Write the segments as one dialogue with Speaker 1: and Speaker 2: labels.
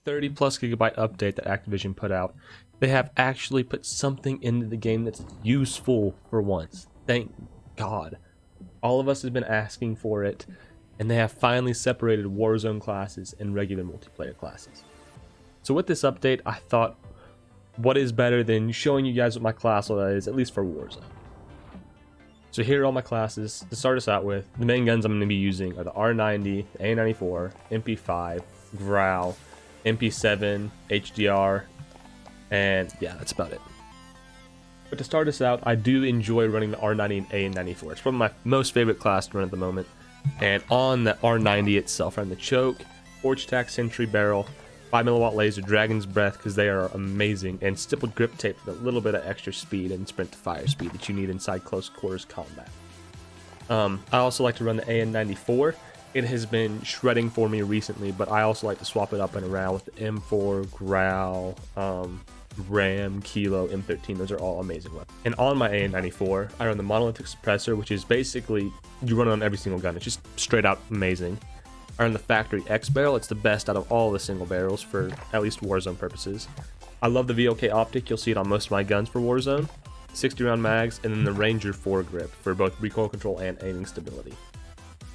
Speaker 1: 30 plus gigabyte update that Activision put out, they have actually put something into the game that's useful for once. Thank God. All of us have been asking for it, and they have finally separated Warzone classes and regular multiplayer classes. So with this update, I thought, what is better than showing you guys what my class is, at least for Warzone. So here are all my classes. To start us out with, the main guns I'm going to be using are the R90, the A94, MP5, Growl, MP7, HDR, and yeah, that's about it. But to start us out, I do enjoy running the R90 and A94. It's probably my most favorite class to run at the moment. And on the R90 itself, I run the Choke, Forge Tack, Sentry Barrel, 5mm laser, Dragon's Breath, because they are amazing, and Stippled Grip Tape for a little bit of extra speed and sprint to fire speed that you need inside close quarters combat. I also like to run the AN94. It has been shredding for me recently, but I also like to swap it up and around with the M4, Growl, Ram, Kilo, M13. Those are all amazing weapons. And on my AN94, I run the Monolithic Suppressor, which is basically, you run it on every single gun. It's just straight out amazing. I run the Factory X barrel. It's the best out of all the single barrels for at least Warzone purposes. I love the VOK optic. You'll see it on most of my guns for Warzone. 60 round mags, and then the Ranger foregrip for both recoil control and aiming stability.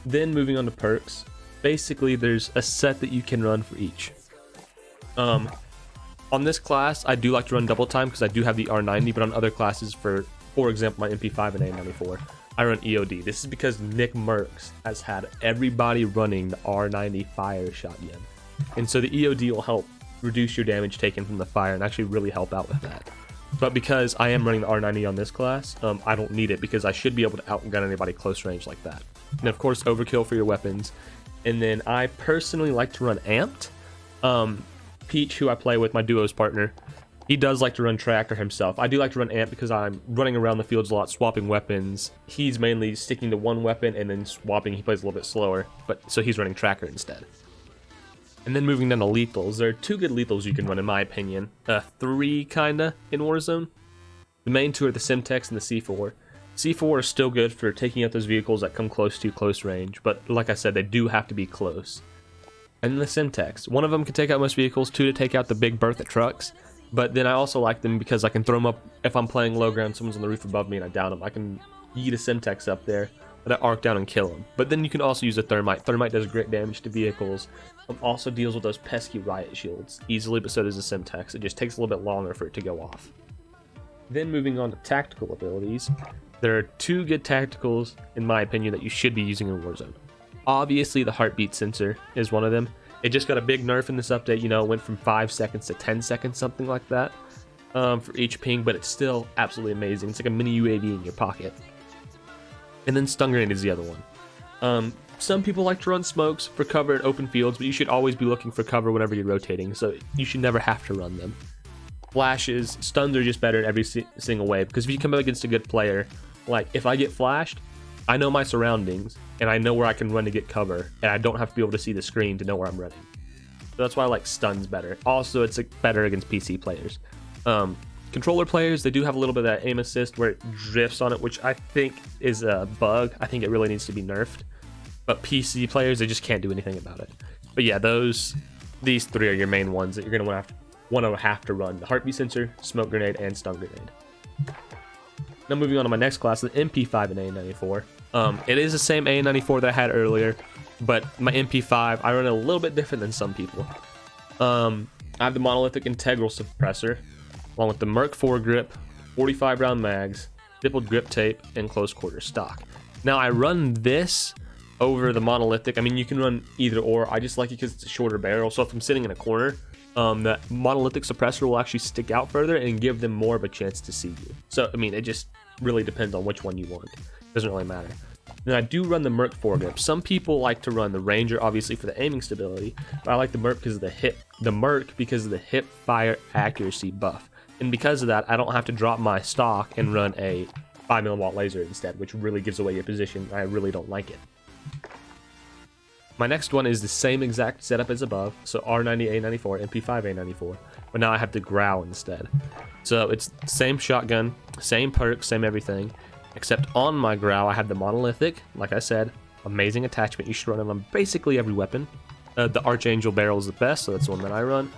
Speaker 1: Then moving on to perks, basically there's a set that you can run for each. On this class, I do like to run double time because I do have the R90, but on other classes, for example, my MP5 and A94, I run EOD. This is because Nick Merckx has had everybody running the R90 fire shotgun. And so the EOD will help reduce your damage taken from the fire and actually really help out with that. But because I am running the R90 on this class, I don't need it because I should be able to outgun anybody close range like that. And of course, overkill for your weapons. And then I personally like to run Amped. Peach, who I play with, my duo's partner, he does like to run Tractor himself. I do like to run Amp because I'm running around the fields a lot, swapping weapons. He's mainly sticking to one weapon and then swapping. He plays a little bit slower, but so he's running Tracker instead. And then moving down to lethals, there are two good lethals you can run in my opinion. Three kinda in Warzone. The main two are the Simtex and the C4. C4 are still good for taking out those vehicles that come close to you, close range, but like I said, they do have to be close. And then the Simtex, one of them can take out most vehicles, two to take out the big Bertha trucks. But then I also like them because I can throw them up if I'm playing low ground, someone's on the roof above me and I down them. I can yeet a Simtex up there, let it arc down and kill them. But then you can also use a Thermite. Thermite does great damage to vehicles. Also deals with those pesky riot shields easily, but so does the Simtex. It just takes a little bit longer for it to go off. Then moving on to tactical abilities, there are two good tacticals, in my opinion, that you should be using in Warzone. Obviously, the heartbeat sensor is one of them. It just got a big nerf in this update, you know, it went from 5 seconds to 10 seconds, something like that, for each ping, but it's still absolutely amazing. It's like a mini UAV in your pocket. And then Stun Grenade is the other one. Some people like to run smokes for cover in open fields, but you should always be looking for cover whenever you're rotating, so you should never have to run them. Flashes, stuns are just better in every single way, because if you come up against a good player, like if I get flashed, I know my surroundings, and I know where I can run to get cover, and I don't have to be able to see the screen to know where I'm running. So that's why I like stuns better. Also, it's better against PC players. Controller players, they do have a little bit of that aim assist where it drifts on it, which I think is a bug. I think it really needs to be nerfed. But PC players, they just can't do anything about it. But yeah, these three are your main ones that you're going to have to run. The heartbeat sensor, smoke grenade, and stun grenade. Now moving on to my next class, the MP5 and A94. It is the same A94 that I had earlier, but my MP5, I run it a little bit different than some people. I have the Monolithic Integral Suppressor, along with the Merc foregrip, 45 round mags, stippled grip tape, and close quarter stock. Now I run this over the Monolithic. I mean, you can run either or. I just like it because it's a shorter barrel, so if I'm sitting in a corner, the Monolithic Suppressor will actually stick out further and give them more of a chance to see you. So, I mean, it just really depends on which one you want. It doesn't really matter. Then I do run the Merc foregrip. Some people like to run the Ranger, obviously, for the aiming stability, but I like the Merc because of the hip fire accuracy buff. And because of that, I don't have to drop my stock and run a 5mm laser instead, which really gives away your position. I really don't like it. My next one is the same exact setup as above, so R90A94, MP5A94, but now I have the Growl instead. So it's the same shotgun, same perks, same everything, except on my Growl I have the Monolithic, like I said, amazing attachment, you should run them on basically every weapon. The Archangel barrel is the best, so that's the one that I run.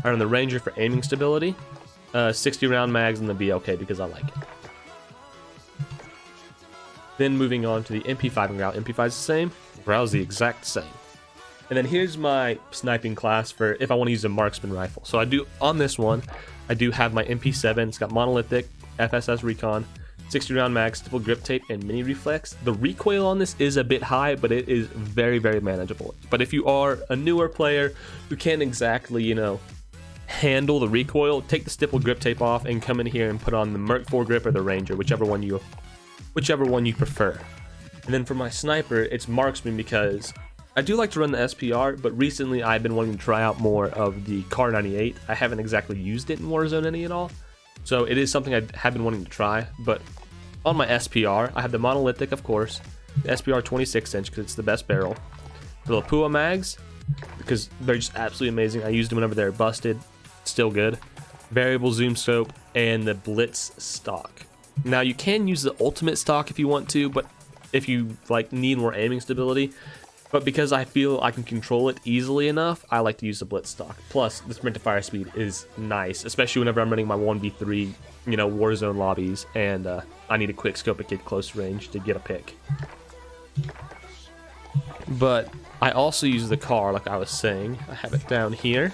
Speaker 1: I run the Ranger for aiming stability. 60 round mags and the BLK because I like it. Then moving on to the MP5 and Growl. MP5 is the same, Growl is the exact same. And then here's my sniping class for if I want to use a marksman rifle. So I do, on this one, I do have my MP7. It's got monolithic, FSS recon, 60 round mags, stipple grip tape, and mini reflex. The recoil on this is a bit high, but it is very, very manageable. But if you are a newer player who can't exactly, you know, handle the recoil, take the stipple grip tape off and come in here and put on the Merc foregrip or the Ranger, whichever one you prefer. And then for my sniper, it's marksman because I do like to run the SPR, but recently I've been wanting to try out more of the Kar 98. I haven't exactly used it in Warzone any at all, so it is something I have been wanting to try. But on my SPR, I have the monolithic, of course, the SPR 26-inch because it's the best barrel, the Lapua mags because they're just absolutely amazing. I used them whenever they're busted, still good. Variable zoom scope and the Blitz stock. Now you can use the ultimate stock if you want to, but if you like need more aiming stability. But because I feel I can control it easily enough, I like to use the Blitz stock. Plus, the sprint to fire speed is nice, especially whenever I'm running my 1v3, you know, Warzone lobbies, and I need a quick scope at close range to get a pick. But I also use the Kar, like I was saying. I have it down here.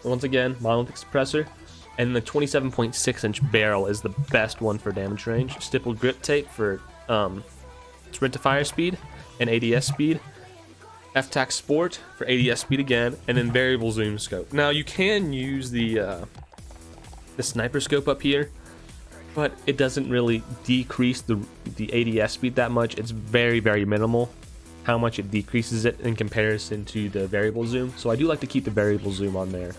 Speaker 1: Once again, monolithic suppressor. And the 27.6-inch barrel is the best one for damage range. Stippled grip tape for sprint to fire speed and ADS speed. FTAC Sport for ADS speed again, and then variable zoom scope. Now you can use the sniper scope up here, but it doesn't really decrease the ADS speed that much. It's very, very minimal how much it decreases it in comparison to the variable zoom. So I do like to keep the variable zoom on there.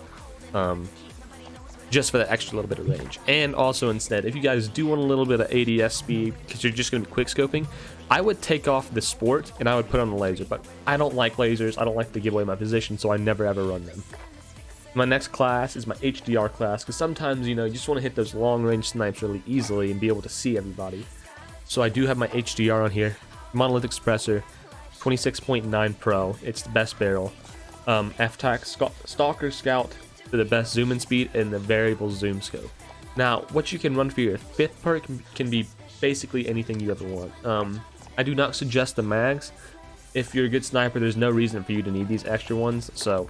Speaker 1: Just for that extra little bit of range. And also instead, if you guys do want a little bit of ADS speed because you're just going to be quick scoping, I would take off the Sport and I would put on the laser, but I don't like lasers. I don't like to give away my position, so I never ever run them. My next class is my HDR class because sometimes, you know, you just want to hit those long range snipes really easily and be able to see everybody. So I do have my HDR on here. Monolithic suppressor, 26.9 Pro. It's the best barrel. FTAC Stalker Scout for the best zoom in speed and the variable zoom scope. Now, what you can run for your 5th perk can be basically anything you ever want. I do not suggest the mags. If you're a good sniper, there's no reason for you to need these extra ones. So,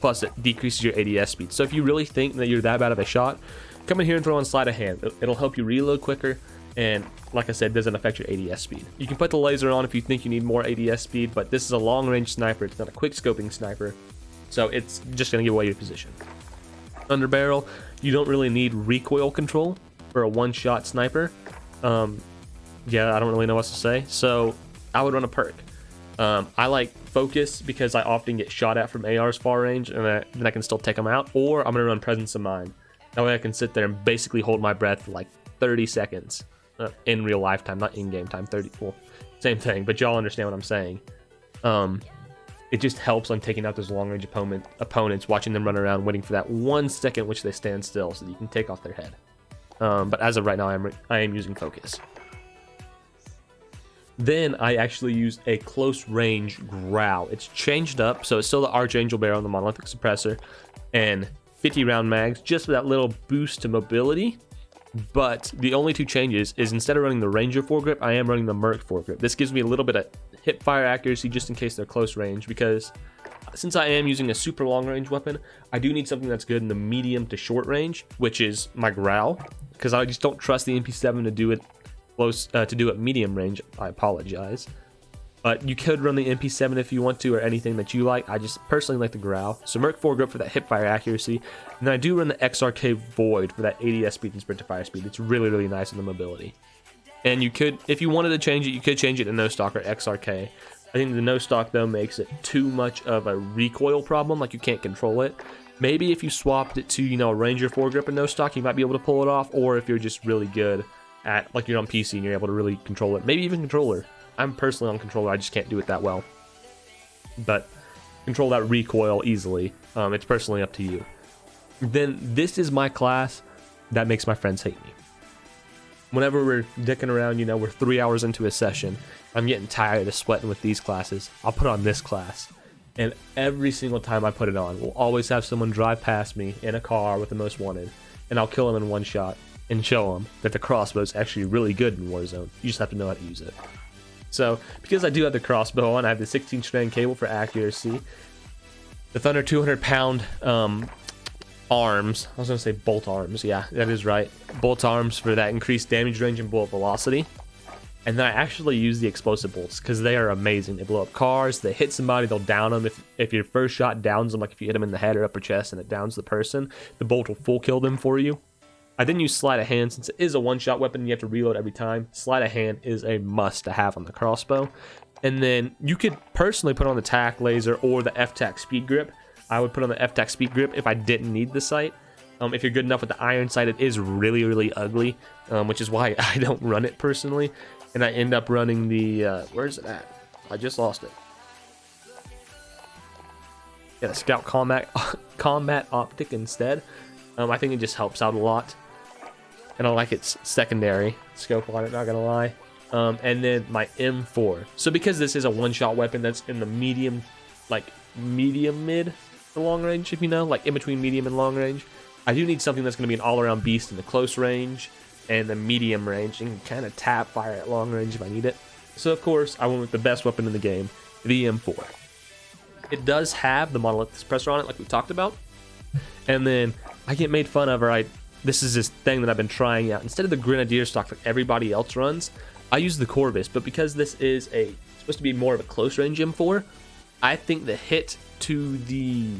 Speaker 1: plus it decreases your ADS speed. So if you really think that you're that bad of a shot, come in here and throw on sleight of hand. It'll help you reload quicker, and like I said, doesn't affect your ADS speed. You can put the laser on if you think you need more ADS speed, but this is a long range sniper. It's not a quick scoping sniper, so it's just going to give away your position. Under barrel, you don't really need recoil control for a one-shot sniper. Yeah, I don't really know what to say, so I would run a perk. I like focus because I often get shot at from AR's far range, and then I can still take them out. Or I'm gonna run presence of mind. That way I can sit there and basically hold my breath for like 30 seconds in real life time, not in-game time. 30, well, same thing, but y'all understand what I'm saying. It just helps on taking out those long-range opponents, watching them run around, waiting for that 1 second which they stand still so that you can take off their head. But as of right now, I am using focus. Then I actually use a close-range Growl. It's changed up, so it's still the Archangel barrel and the monolithic suppressor, and 50-round mags, just for that little boost to mobility. But the only two changes is instead of running the Ranger foregrip, I am running the Merc foregrip. This gives me a little bit of hip fire accuracy just in case they're close range, because since I am using a super long range weapon, I do need something that's good in the medium to short range, which is my Growl, because I just don't trust the MP7 to do it close to do it medium range. I apologize. But you could run the MP7 if you want to, or anything that you like. I just personally like the Growl. So Merc foregrip for that hip fire accuracy. And then I do run the XRK Void for that ADS speed and sprint to fire speed. It's really, really nice in the mobility. And you could, if you wanted to change it, you could change it to no stock or XRK. I think the no stock though makes it too much of a recoil problem, like you can't control it. Maybe if you swapped it to, you know, a Ranger foregrip and no stock, you might be able to pull it off. Or if you're just really good at, like you're on PC and you're able to really control it. Maybe even controller. I'm personally on controller, I just can't do it that well. But control that recoil easily. It's personally up to you. Then this is my class that makes my friends hate me. Whenever we're dicking around, you know, we're 3 hours into a session, I'm getting tired of sweating with these classes. I'll put on this class. And every single time I put it on, we'll always have someone drive past me in a car with the most wanted, and I'll kill them in one shot and show them that the crossbow is actually really good in Warzone. You just have to know how to use it. So, because I do have the crossbow on, I have the 16-strand cable for accuracy, the Thunder 200-pound arms. I was going to say bolt arms. Yeah, that is right. Bolt arms for that increased damage range and bullet velocity. And then I actually use the explosive bolts because they are amazing. They blow up cars. They hit somebody. They'll down them. If your first shot downs them, like if you hit them in the head or upper chest and it downs the person, the bolt will full kill them for you. I didn't use sleight of hand since it is a one-shot weapon and you have to reload every time. Sleight of hand is a must to have on the crossbow. And then you could personally put on the tac laser or the F-tac speed grip. I would put on the F-tac speed grip if I didn't need the sight. If you're good enough with the iron sight, it is really, really ugly, which is why I don't run it personally. And I end up running the, where's it at? I just lost it. Yeah, the Scout Combat Optic instead. I think it just helps out a lot. And I like its secondary scope on it, not gonna lie. And then my M4. So because this is a one-shot weapon that's in the medium, like medium mid to long range, if you know, like in between medium and long range, I do need something that's gonna be an all-around beast in the close range and the medium range, and kind of tap fire at long range if I need it. So of course, I went with the best weapon in the game, the M4. It does have the monolith suppressor on it, like we talked about. And then I get made fun of, or this is this thing that I've been trying out. Instead of the Grenadier stock like everybody else runs, I use the Corvus. But because this is supposed to be more of a close range M4, I think the hit to the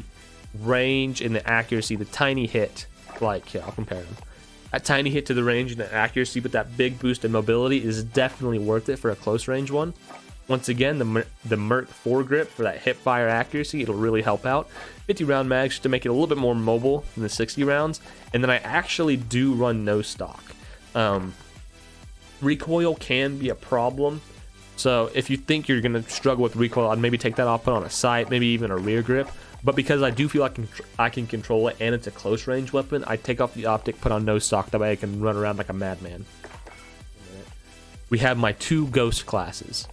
Speaker 1: range and the accuracy, the tiny hit, like, here, I'll compare them. A tiny hit to the range and the accuracy with that big boost in mobility is definitely worth it for a close range one. Once again, the Merc foregrip for that hip fire accuracy, it'll really help out. 50 round mags to make it a little bit more mobile than the 60 rounds. And then I actually do run no stock. Recoil can be a problem. So if you think you're going to struggle with recoil, I'd maybe take that off, put on a sight, maybe even a rear grip. But because I do feel like I can control it and it's a close range weapon, I take off the optic, put on no stock, that way I can run around like a madman. We have my two ghost classes.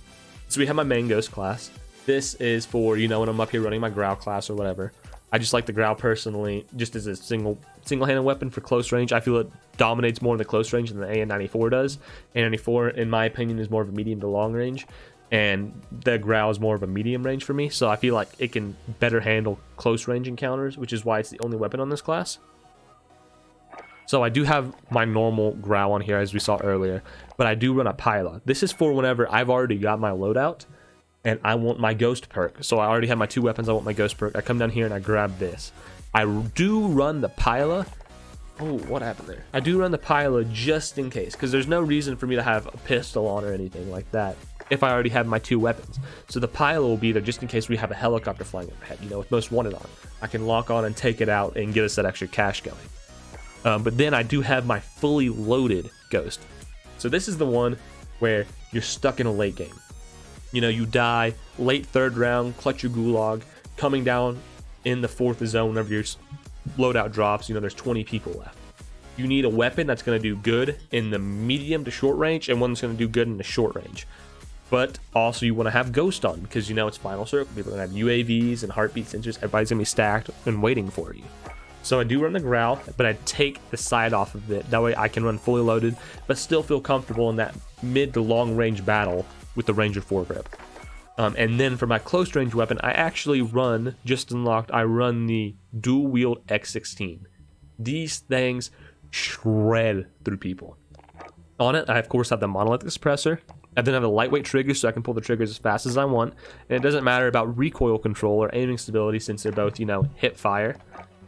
Speaker 1: So we have my main ghost class. This is for, you know, when I'm up here running my growl class or whatever. I just like the growl personally, just as a single-handed weapon for close range. I feel it dominates more in the close range than the AN-94 does. AN-94, in my opinion, is more of a medium to long range, and the growl is more of a medium range for me. So I feel like it can better handle close range encounters, which is why it's the only weapon on this class. So I do have my normal growl on here, as we saw earlier, but I do run a Pyla. This is for whenever I've already got my loadout and I want my ghost perk. So I already have my two weapons, I want my ghost perk. I come down here and I grab this. I do run the Pyla. Oh, what happened there? I do run the Pyla just in case, because there's no reason for me to have a pistol on or anything like that if I already have my two weapons. So the Pyla will be there just in case we have a helicopter flying overhead, you know, with most wanted on. I can lock on and take it out and get us that extra cash going. But then I do have my fully loaded ghost. So this is the one where you're stuck in a late game. You know, you die late third round, clutch your gulag, coming down in the fourth zone whenever your loadout drops, you know, there's 20 people left. You need a weapon that's going to do good in the medium to short range and one that's going to do good in the short range. But also you want to have ghost on because, you know, it's final circle. People are going to have UAVs and heartbeat sensors. Everybody's going to be stacked and waiting for you. So I do run the growl, but I take the side off of it. That way I can run fully loaded, but still feel comfortable in that mid to long range battle with the Ranger foregrip. And then for my close range weapon, I actually run, just unlocked, I run the dual wield X16. These things shred through people. On it, I of course have the monolithic suppressor. I then have a lightweight trigger so I can pull the triggers as fast as I want. And it doesn't matter about recoil control or aiming stability since they're both, you know, hip fire.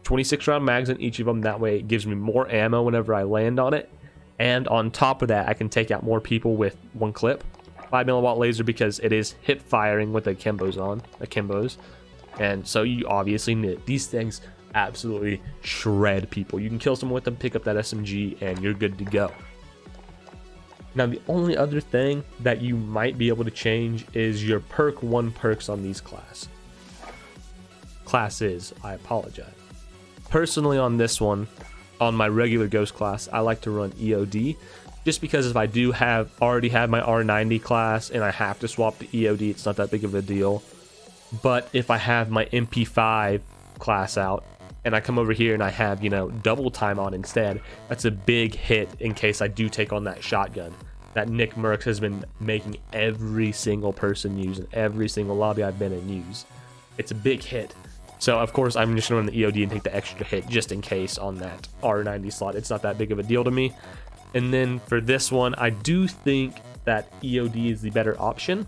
Speaker 1: 26 round mags in each of them, that way it gives me more ammo whenever I land on it. And on top of that, I can take out more people with one clip. 5 milliwatt laser because it is hip firing with the Akimbos. And so you obviously need it. These things absolutely shred people. You can kill someone with them, pick up that SMG, and you're good to go. Now, the only other thing that you might be able to change is your perk 1 perks on these classes. I apologize. Personally, on this one, on my regular ghost class, I like to run EOD, just because if I do already have my R90 class and I have to swap to EOD, it's not that big of a deal. But if I have my MP5 class out and I come over here and I have, you know, double time on instead, that's a big hit in case I do take on that shotgun that Nick Merckx has been making every single person use and every single lobby I've been in use. It's a big hit. So of course I'm just going to run the EOD and take the extra hit just in case on that R90 slot. It's not that big of a deal to me. And then for this one, I do think that EOD is the better option.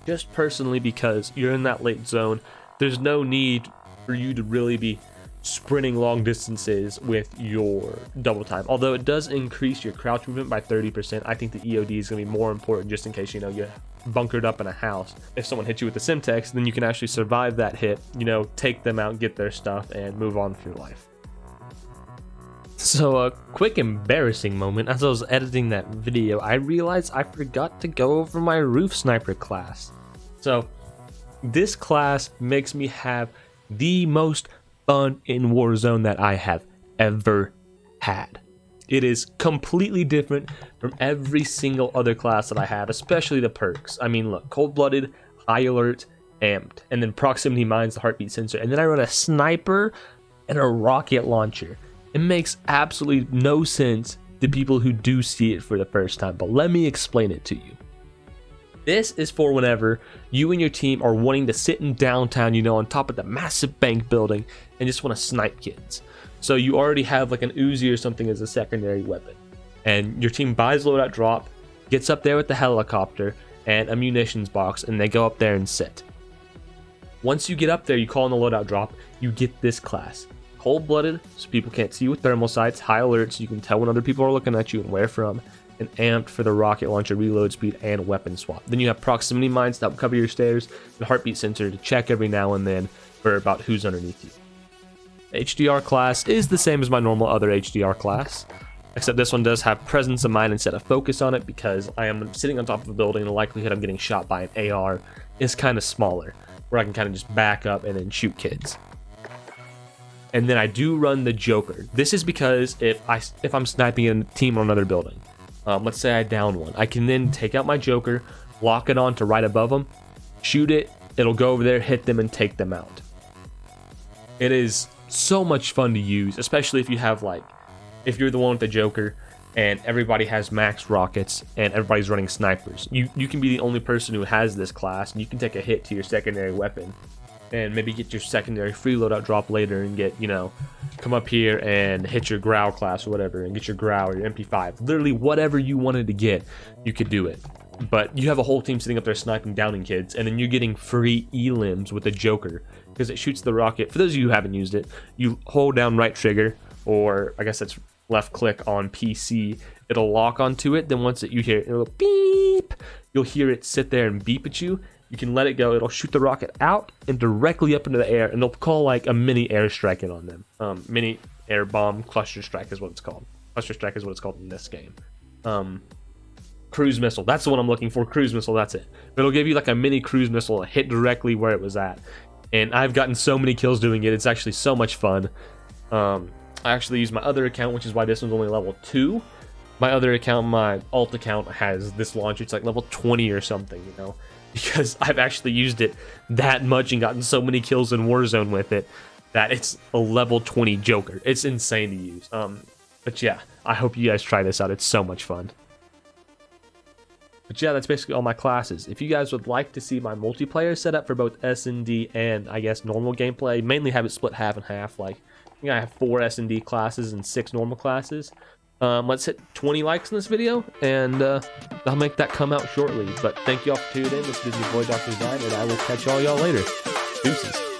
Speaker 1: Just personally because you're in that late zone. There's no need for you to really be sprinting long distances with your double time. Although it does increase your crouch movement by 30%, I think the EOD is going to be more important just in case, you know, you're bunkered up in a house. If someone hits you with the Simtex, then you can actually survive that hit, you know, take them out, get their stuff, and move on with your life. So a quick embarrassing moment, as I was editing that video, I realized I forgot to go over my roof sniper class. So this class makes me have the most fun in Warzone that I have ever had. It is completely different from every single other class that I have, especially the perks. I mean, look, cold-blooded, high alert, amped, and then proximity mines, the heartbeat sensor, and then I run a sniper and a rocket launcher. It makes absolutely no sense to people who do see it for the first time, but let me explain it to you. This is for whenever you and your team are wanting to sit in downtown, you know, on top of the massive bank building and just want to snipe kids. So you already have like an Uzi or something as a secondary weapon. And your team buys loadout drop, gets up there with the helicopter and a munitions box, and they go up there and sit. Once you get up there, you call in the loadout drop, you get this class. Cold-blooded, so people can't see you with thermal sights, high alert, so you can tell when other people are looking at you and where from, and amped for the rocket launcher, reload speed, and weapon swap. Then you have proximity mines that will cover your stairs, and heartbeat sensor to check every now and then for about who's underneath you. The HDR class is the same as my normal other HDR class, except this one does have presence of mind instead of focus on it because I am sitting on top of a building and the likelihood I'm getting shot by an AR is kind of smaller, where I can kind of just back up and then shoot kids. And then I do run the Joker. This is because if I'm sniping a team on another building, let's say I down one, I can then take out my Joker, lock it on to right above them, shoot it, it'll go over there, hit them, and take them out. It is so much fun to use, especially if you have if you're the one with the Joker and everybody has max rockets and everybody's running snipers. You can be the only person who has this class, and you can take a hit to your secondary weapon and maybe get your secondary free loadout drop later and get, you know, come up here and hit your Growl class or whatever and get your Growl or your MP5. Literally whatever you wanted to get, you could do it. But you have a whole team sitting up there sniping, downing kids, and then you're getting free elims with the Joker because it shoots the rocket. For those of you who haven't used it, you hold down right trigger, or I guess that's left click on PC. It'll lock onto it. Then once you hear it, it'll beep. You'll hear it sit there and beep at you. You can let it go. It'll shoot the rocket out and directly up into the air, and they'll call like a mini airstrike in on them. Mini air bomb cluster strike is what it's called. Cluster strike is what it's called in this game. Cruise missile. That's the one I'm looking for. Cruise missile. That's it. It'll give you like a mini cruise missile, hit directly where it was at. And I've gotten so many kills doing it. It's actually so much fun. I actually use my other account, which is why this one's only level 2. My other account, my alt account, has this launcher. It's like level 20 or something, you know, because I've actually used it that much and gotten so many kills in Warzone with it that it's a level 20 Joker. It's insane to use. But yeah, I hope you guys try this out. It's so much fun. But yeah, that's basically all my classes. If you guys would like to see my multiplayer setup for both S&D and I guess normal gameplay, mainly have it split half and half. Like, I think I have 4 S&D classes and 6 normal classes. Let's hit 20 likes in this video, and I'll make that come out shortly. But thank you all for tuning in. This is your boy, Dr.Zyme, and I will catch all y'all later. Deuces.